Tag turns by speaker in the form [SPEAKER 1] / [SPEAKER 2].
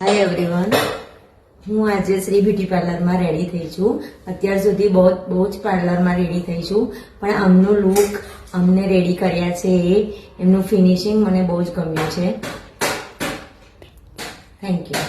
[SPEAKER 1] Hi everyone, હું આજે Shri beauty પાર્લરમાં રેડી થઈ છું. અત્યાર સુધી બહુ જ પાર્લરમાં રેડી થઈ છું, પણ આમનું લુક અમને રેડી કર્યા છે એમનું ફિનિશિંગ મને બહુ જ ગમ્યું છે. Thank you.